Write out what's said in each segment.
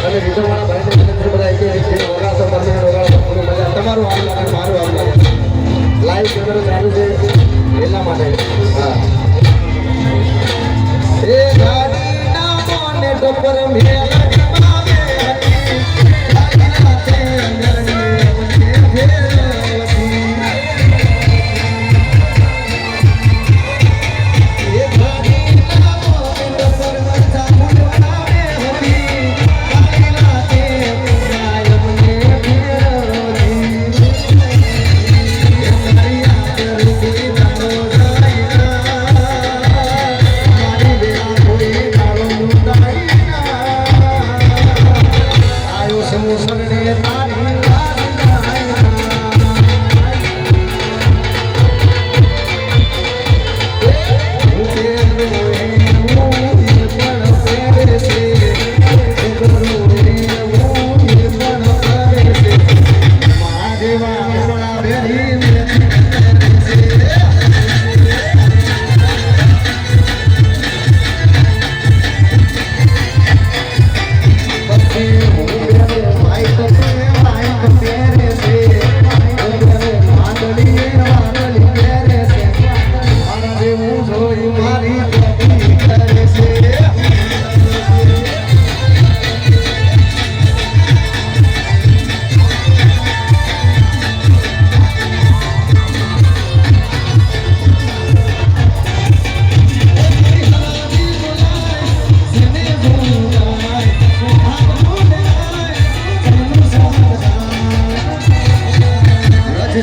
અને બીજો મારા ભાઈને બધા એક એક ઓગાસો પરમે ઓગાસો પૂરું મજા તમારું આમ લાગે મારું આમ લાગે લાઈવ કેમેરો ચાલુ છે એટલા માટે હા એ ગાડી ના મોને ટોપર મેલા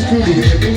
Studio.